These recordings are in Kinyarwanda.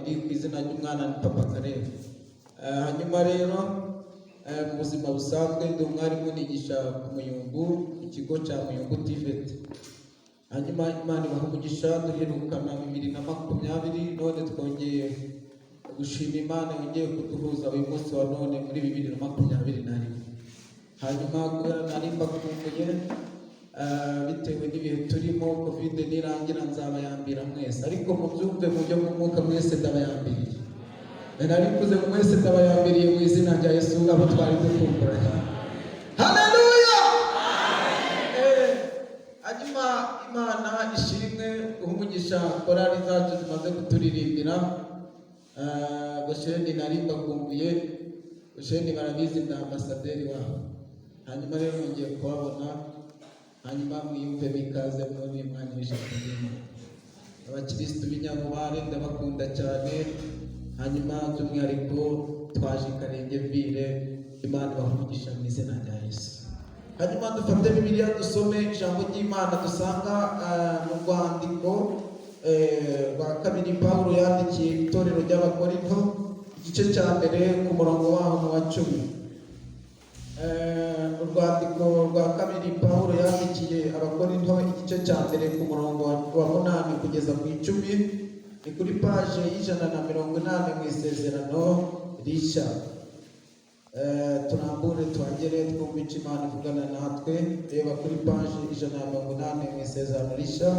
undi ku izina ry'umwana ni Papa Karere. Hanyuma rero mu buzima busanzwe ndi umwarimu nigisha ku Muyumbu, ikigo cya Muyumbu TVET. Hanyuma Imana ibaha umugisha, duherukana 2020 none twongeye gushima Imana yongeye kuduhuza uyu munsi wa none muri 2021. Hanyuma nari mbakumbuye bitewe n'ibihe turimo, covid nirangira nzabayambira mwese, ariko mubyumve mu byo mu mwuka mwese ndabayambiriye. Nari kuze mwese ndabayambiriye mu izina rya Yesu abo twari dukumburanye. Haleluya! Hanyuma Imana ishimwe umugisha korali zacu zimaze kuturirimbira. Gosheni nari mbakumbuye, Gosheni barabizi nda ambasaderi wabo. Hanyuma rero ngiye kubabona, hanyuma mwiyumve bikaze muri Imana y'ijambo. Abakristo b'inyamubare ndabakunda cyane. Hanyuma by'umwihariko twaje Karenge vile, Imana ibahugisha mu izina rya Yesu. Hanyuma dufate Bibiliya dusome ijambo ry'Imana dusanga mu rwandiko rwa kabiri Pawulo yandikiye itorero ry'Abakorinto, igice cya mbere ku murongo waho wa 10. Urwandiko rwa kabiri Pawulo yandikiye Abakorinto, igice cya mbere ku murongo wa 8 kugeza ku 10, ni kuri paje y'180 mu isezerano rishya. Turambure tuhagere twumve icyo Imana ivugana natwe. Reba kuri paje 180 mu isezerano rishya,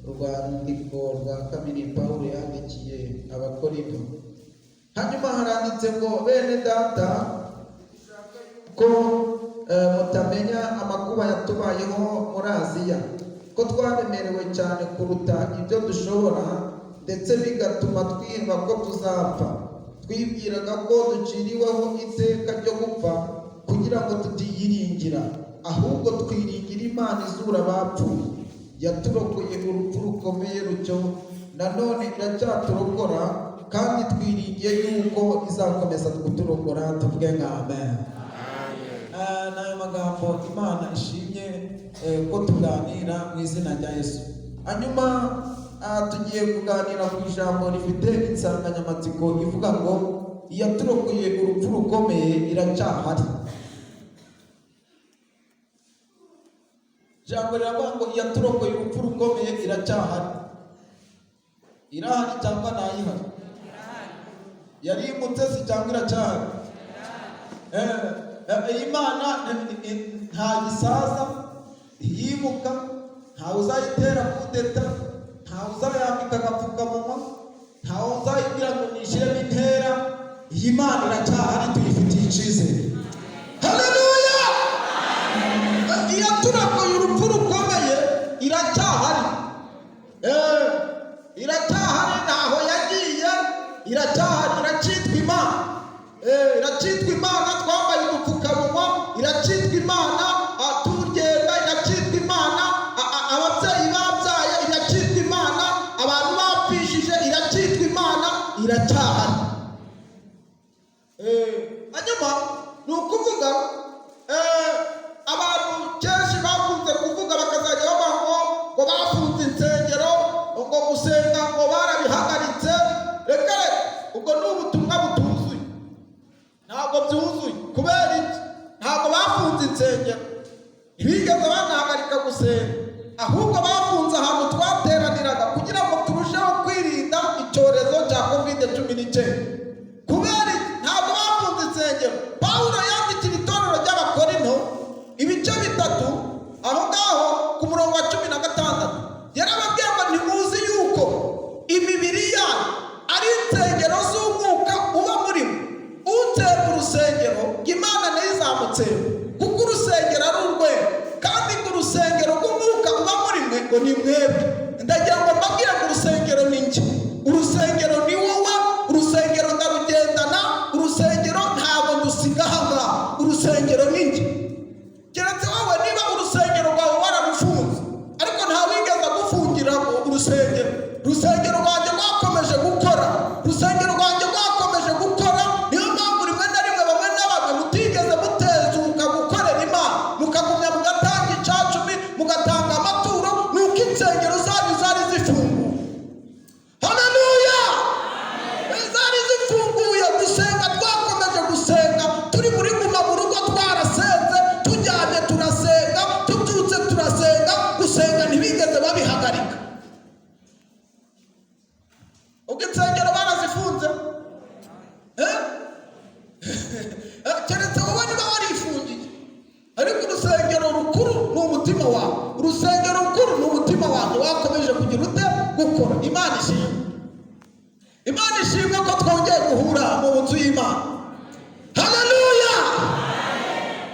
urwandiko rwa kabiri Pawulo yandikiye Abakorinto. Hanyuma haranditse ngo, bene data, ko mutamenya amakuba yatubayeho muri Aziya, ko twaremerewe cyane kuruta ibyo dushobora, ndetse bigatuma twiheba ko tuzapfa. Twibwiraga ko duciriweho iteka ryo gupfa kugira ngo tutiyiringira, ahubwo twiringira Imana izura abapfuye, yaturokoye urupfu rukomeye rutyo, nanone iracyaturokora, kandi twiringiye yuko izakomeza kuturokora. Tuvuge ngo amen. N'ayo magambo Imana ishimye ko tuganira mu izina rya Yesu. Hanyuma tugiye kuganira ku ijambo rifite insanganyamatsiko ivuga ngo, iyaturokoye urupfu rukomeye iracyahari. Ijambo riravuga ngo iyaturokoye urupfu rukomeye iracyahari. Irahari cyangwa ntayihari? Yari imutesi cyangwa iracyahari? Imana nta gisaza, yimuka, ntawe uzayitera kudeta, ntawe uzayambika agapfukamunwa, ntawe uzayibwira ngo nishyiremo intera. Iyi Mana iracyahari, tuyifitiye icyizere. Haleluya! Iyaturokoye urupfu rukomeye iracyahari. Iracyahari, ntaho yagiye, iracyahari, iracyitwa Imana. Iracyitwa Imana, twambaye udupfukamunwa, iracyitwa Imana, turugenda, iracyitwa Imana, ababyeyi babyaye, iracyitwa Imana, abantu bapfishije, iracyitwa Imana, iracyahari. Hanyuma ni ukuvuga, abantu kenshi bakunze kuvuga bakazajya bavuga ngo bafunze insengero, ngo gusenga ngo barabihagaritse. Reka ubwo ni ubutumwa butuzuye, ntabwo byuzuye. Kubera iki? Ntabwo bafunze insengero, ntibigeze banahagarika gusenga, ahubwo bafunze ahantu twateraniraga kugira ngo turusheho kwirinda icyorezo cya COVID-19. Kubera iki? Ntabwo bafunze insengero. Pawulo yandikira itorero ry'Abakorinto ibice 3 aho ngaho ku murongo wa 16, yarababwiye ngo ntimuzi yuko imibiri yanyu ari insengero z'umwuka uba muri mwe. Utera urusengero Imana nayo izamutsera, kuko urusengero ari urwego, kandi ngo urusengero rw'umwuka uba muri mwe ngo ni mwebwe. Ndagira ngo mbabwire ngo urusengero ni njye, urusengero ni wowe, urusengero ndarugendana, urusengero ntabwo ndusiga ahangaha, urusengero ni njye. Keretse wowe niba urusengero rwawe wararufunze, ariko nta wigeze gufungira urusengero. Urusengero rwanjye rwakomeje gukora, urusengero rwanjye rwakomeje gukora. Niyo mpamvu rimwe na rimwe bamwe na bamwe mutigeze mutezuka gukorera Imana, mukagumya mugatanga icya 10, mugatanga amaturo, nuko insengero ubwo insengero barazifunze keretse wowe niba warifungiye, ariko urusengero rukuru ni umutima wawe. Urusengero rukuru ni umutima wawe wakomeje kugira ute gukora. Imana ishimwe, Imana ishimwe ko twongeye guhura mu nzu y'Imana. Haleluya.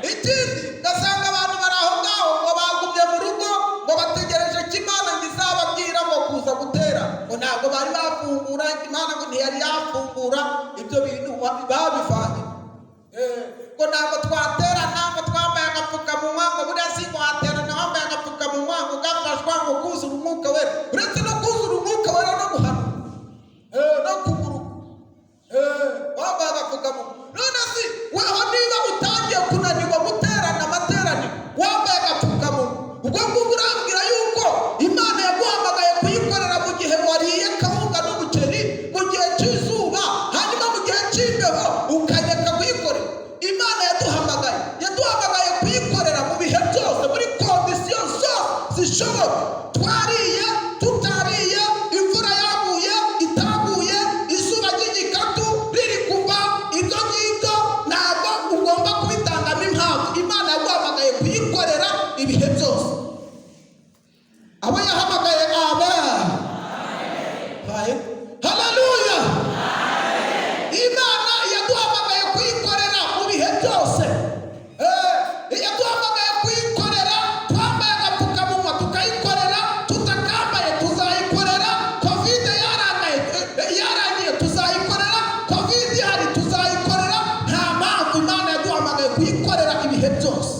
Ikindi gasanga abantu bari aho ngaho ngo bagumye mu rugo ngo bategereje ko Imana izababwira ngo kuza gutera, ngo ntabwo bari bafungura. Imana ngo ntiyari yafungura, ibyo bintu babivanye. Ngo ntabwo twaterana ngo twambaye agapfukamunwa, ngo buriya si waterana wambaye agapfukamunwa ngo ugafashwa ngo kuzura umwuka wera. Uretse no kuzura umwuka wera no guhana no kuguruka wambaye agapfukamunwa. None si weho niba utangiye kunanirwa guterana amateraniro wambaye agapfukamunwa, ubwo ngubwo urambwira yuko Imana yaguhamagaye kuyikorera mu gihe wariye kawunga n'umuceri mu gihe cy'izuba, hanyuma mu gihe cy'imbeho ukajya kuyikorera. Imana yaduhamagaye kuyikorera mu bihe byose, muri kondisiyo zose zishoboka. Twariye tutariye, imvura yaguye itaguye, izuba ry'igikatu riri kuva, ibyo ngibyo ntabwo ugomba kubitangamo impamvu. Imana yaguhamagaye kuyikorera ibihe byose. Abo yahamagaye haleluya. Imana yaduhamagaye kuyikorera mu bihe byose. Yaduhamagaye kuyikorera twambaye agapfukamunwa tukayikorera, tutakambaye tuzayikorera. Covid yarangiye tuzayikorera, Covid ihari tuzayikorera. Nta mpamvu. Imana yaduhamagaye kuyikorera ibihe byose.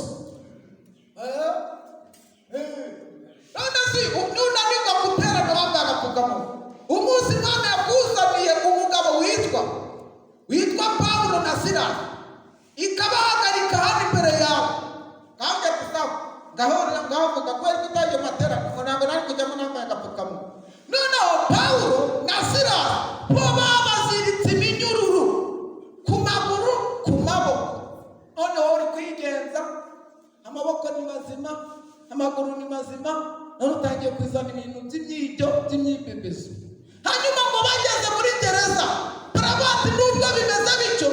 None si nunanirwa guterana wambaye agapfukamunwa, umunsi Imana yakuzaniye umugabo witwa Pawulo na Silasi, ikabahagarika hano imbere yawe, kandi kusaba ngaho vuga ko ari kutaje materaniro, ngo ntabwo nari kujyamo nambaye agapfukamunwa. Noneho Pawulo na Silasi bo babaziritse iminyururu ku maguru ku maboko. Noneho uri kwigenza, amaboko ni mazima, amaguru ni mazima, none utangiye kwizana ibintu by'imyijyo by'imyibebezo. Hanyuma ngo bageze muri gereza barabati nubwo bimeze bityo,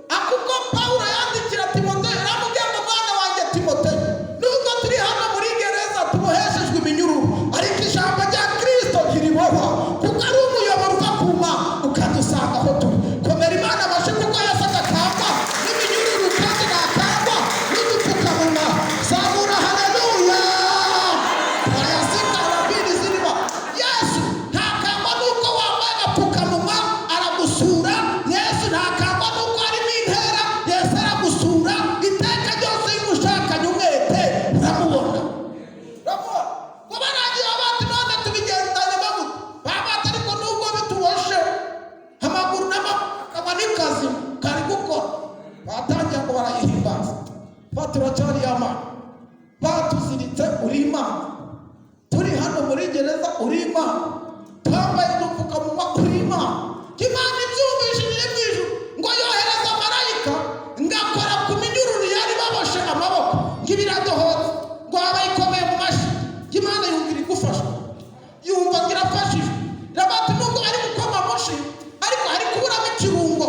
akuko Pawulo yandikira Timoteyo, aramubwira ngo mwana wanjye Timoteyo, nubwo turi hano muri gereza tuboheshejwe iminyururu, ariko ijambo rya Kristo ntiribohwa, kuko ari umuyoboro uva ku Mana ukadusanga aho turi. Komera Imana amashyi kuko Yesu adatangwa n'iminyururu kandi ntatangwa n'udupfukamunwa. Zamura haleluya. Yesu ntakangwa nuko wambaye agapfukamunwa aragusura. Yesu ntakangwa nuko harimo intera. Yesu aragusura iteka ryose. Iyo umushakanye umwete uramubona. Ngo baragiye babati none tubigendanye bavuga babati, ariko nubwo bituboshe amaguru n'amaboko n'ikazi kari gukora, batangiye ngo barayihimbaza. Turacyari Imana, batuziritse uri Imana, turi hano muri gereza uri Imana, twambaye udupfukamunwa uri Imana. Imana ibyumvishije mu ijuru ngo yohereza marayika ngakora ku minyururu yari baboshe amaboko ng'ibiradohotse, ngo abayikomeye mu mashyi. Imana yumvira igufasha, yumva ngo irafashijwe. Irabati nubwo ari gukoma mushi, ariko hari kuburamo ikirungo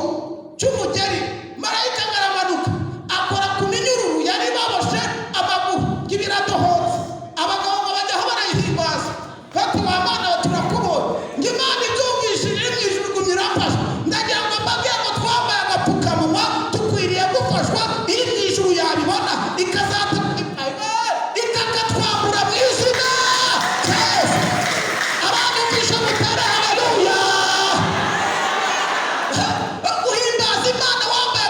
cy'umugeri. Marayika aramanuka akora ku minyururu yari baboshe amaguru ng'ibiradohotse. Abagabo ngo bajyaho barayihimbaza bati wa Mana turakubonye. Ngo Imana ibyumvishije mu ijuru ngo irafasha. Ndagira ngo mbabwire ngo twambaye agapfukamunwa dukwiriye gufashwa. Iri mu ijuru yabibona ikakatwambura mu izina rya Yesu. Abantu bishe mutere haleluya. Guhimbaza Imana wambaye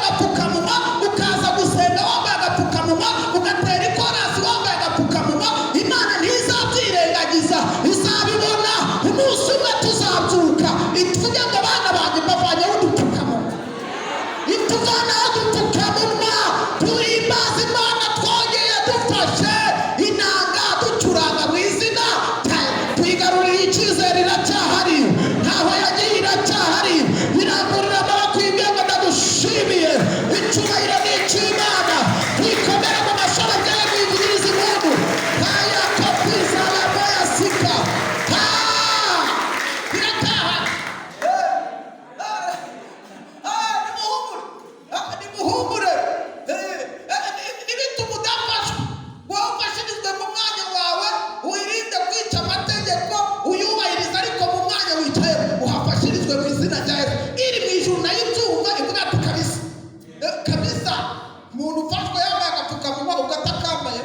ugatakamaye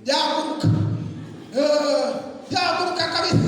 yaguruka yaguruka kabisa